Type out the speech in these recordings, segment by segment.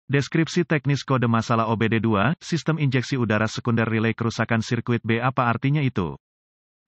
Deskripsi teknis kode masalah OBD2, sistem injeksi udara sekunder relay kerusakan sirkuit B. Apa artinya itu?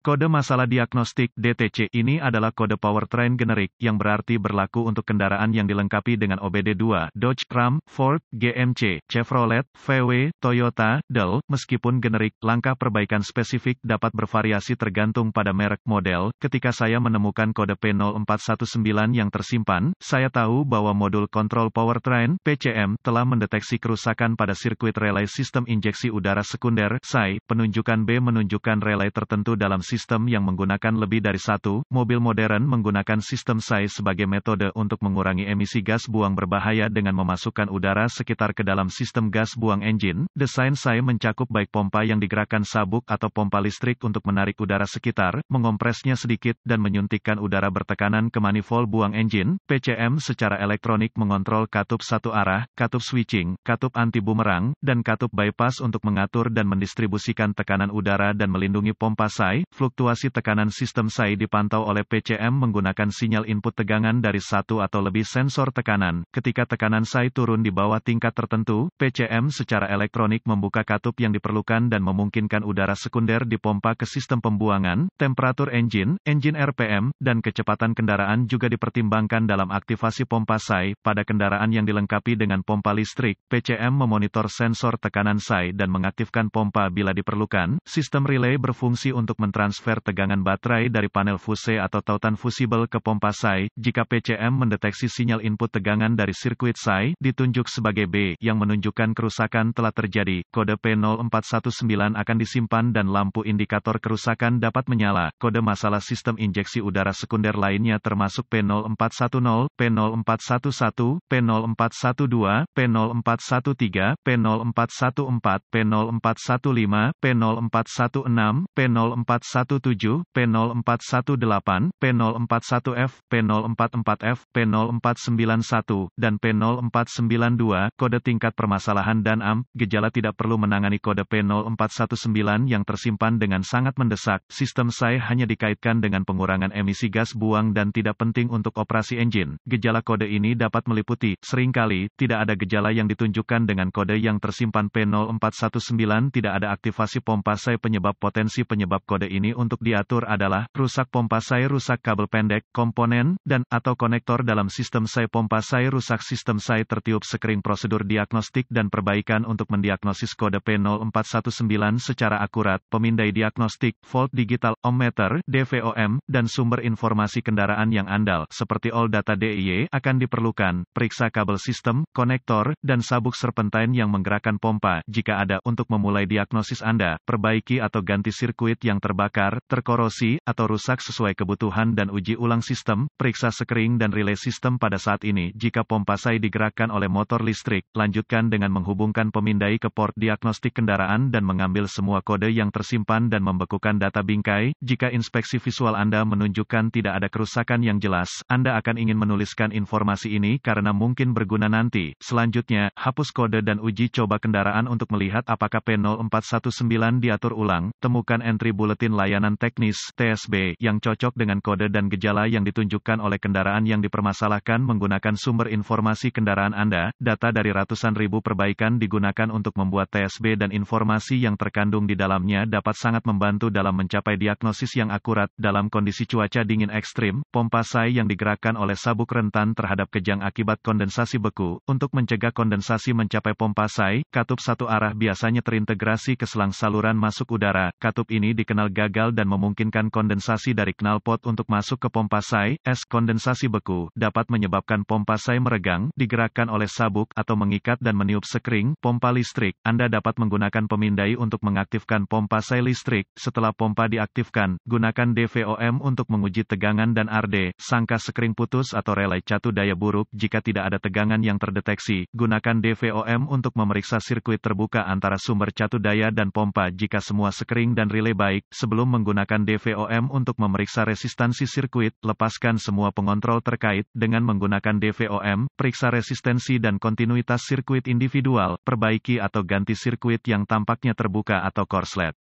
Kode masalah diagnostik (DTC) ini adalah kode powertrain generik, yang berarti berlaku untuk kendaraan yang dilengkapi dengan OBD2, Dodge, Ram, Ford, GMC, Chevrolet, VW, Toyota, Dell. Meskipun generik, langkah perbaikan spesifik dapat bervariasi tergantung pada merek model. Ketika saya menemukan kode P0419 yang tersimpan, saya tahu bahwa modul kontrol powertrain (PCM) telah mendeteksi kerusakan pada sirkuit relay sistem injeksi udara sekunder (SAI). Penunjukan B menunjukkan relay tertentu dalam sistem yang menggunakan lebih dari satu. Mobil modern menggunakan sistem SAI sebagai metode untuk mengurangi emisi gas buang berbahaya dengan memasukkan udara sekitar ke dalam sistem gas buang engine. Desain SAI mencakup baik pompa yang digerakkan sabuk atau pompa listrik untuk menarik udara sekitar, mengompresnya sedikit, dan menyuntikkan udara bertekanan ke manifold buang engine. PCM secara elektronik mengontrol katup satu arah, katup switching, katup anti-bumerang, dan katup bypass untuk mengatur dan mendistribusikan tekanan udara dan melindungi pompa SAI. Fluktuasi tekanan sistem SAI dipantau oleh PCM menggunakan sinyal input tegangan dari satu atau lebih sensor tekanan. Ketika tekanan SAI turun di bawah tingkat tertentu, PCM secara elektronik membuka katup yang diperlukan dan memungkinkan udara sekunder dipompa ke sistem pembuangan. Temperatur engine RPM, dan kecepatan kendaraan juga dipertimbangkan dalam aktivasi pompa SAI. Pada kendaraan yang dilengkapi dengan pompa listrik, PCM memonitor sensor tekanan SAI dan mengaktifkan pompa bila diperlukan. Sistem relay berfungsi untuk mentransfer tegangan baterai dari panel fuse atau tautan fusibel ke pompa SAI. Jika PCM mendeteksi sinyal input tegangan dari sirkuit SAI, ditunjuk sebagai B, yang menunjukkan kerusakan telah terjadi. Kode P0419 akan disimpan dan lampu indikator kerusakan dapat menyala. Kode masalah sistem injeksi udara sekunder lainnya termasuk P0410, P0411, P0412, P0413, P0414, P0415, P0416, P0417, P0418, P0410F, P044F, P0491, dan P0492. Kode tingkat permasalahan dan gejala tidak perlu menangani kode P0419 yang tersimpan dengan sangat mendesak. Sistem SAI hanya dikaitkan dengan pengurangan emisi gas buang dan tidak penting untuk operasi engine. Gejala kode ini dapat meliputi, seringkali, tidak ada gejala yang ditunjukkan dengan kode yang tersimpan P0419. Tidak ada aktivasi pompa SAI. Penyebab kode ini untuk diatur adalah rusak pompa SAI, rusak kabel pendek, komponen, dan atau konektor dalam sistem SAI. Pompa SAI rusak, sistem SAI tertiup sekering. Prosedur diagnostik dan perbaikan untuk mendiagnosis kode P0419 secara akurat. Pemindai diagnostik, volt digital, ohmmeter, DVOM, dan sumber informasi kendaraan yang andal, seperti all data DIY, akan diperlukan. Periksa kabel sistem, konektor, dan sabuk serpentine yang menggerakkan pompa, jika ada, untuk memulai diagnosis Anda. Perbaiki atau ganti sirkuit yang terbakar, terkorosi, atau rusak sesuai kebutuhan dan uji ulang sistem. Periksa sekring dan relay sistem pada saat ini. Jika pompa SAI digerakkan oleh motor listrik, lanjutkan dengan menghubungkan pemindai ke port diagnostik kendaraan dan mengambil semua kode yang tersimpan dan membekukan data bingkai. Jika inspeksi visual Anda menunjukkan tidak ada kerusakan yang jelas, Anda akan ingin menuliskan informasi ini karena mungkin berguna nanti. Selanjutnya, hapus kode dan uji coba kendaraan untuk melihat apakah P0419 diatur ulang. Temukan entry buletin layanan teknis (TSB) yang cocok dengan kode dan gejala yang ditunjukkan oleh kendaraan yang dipermasalahkan. Menggunakan sumber informasi kendaraan Anda, data dari ratusan ribu perbaikan digunakan untuk membuat TSB dan informasi yang terkandung di dalamnya dapat sangat membantu dalam mencapai diagnosis yang akurat. Dalam kondisi cuaca dingin ekstrim, pompa SAI yang digerakkan oleh sabuk rentan terhadap kejang akibat kondensasi beku. Untuk mencegah kondensasi mencapai pompa SAI, katup satu arah biasanya terintegrasi ke selang saluran masuk udara. Katup ini dikenal gagal dan memungkinkan kondensasi dari knalpot untuk masuk ke pompa SAI. Kondensasi beku dapat menyebabkan pompa SAI meregang, digerakkan oleh sabuk, atau mengikat dan meniup sekring. Pompa listrik, Anda dapat menggunakan pemindai untuk mengaktifkan pompa SAI listrik. Setelah pompa diaktifkan, gunakan DVOM untuk menguji tegangan dan RD. Sangka sekring putus atau relay catu daya buruk. Jika tidak ada tegangan yang terdeteksi, gunakan DVOM untuk memeriksa sirkuit terbuka antara sumber catu daya dan pompa. Jika semua sekring dan relay baik, sebelum menggunakan DVOM untuk memeriksa resistansi sirkuit, lepaskan semua pengontrol terkait. Dengan menggunakan DVOM, periksa resistensi dan kontinuitas sirkuit individual, perbaiki atau ganti sirkuit yang tampaknya terbuka atau korslet.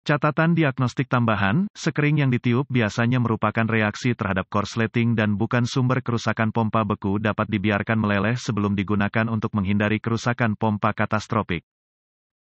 Catatan diagnostik tambahan, sekering yang ditiup biasanya merupakan reaksi terhadap korsleting dan bukan sumber kerusakan. Pompa beku dapat dibiarkan meleleh sebelum digunakan untuk menghindari kerusakan pompa katastropik.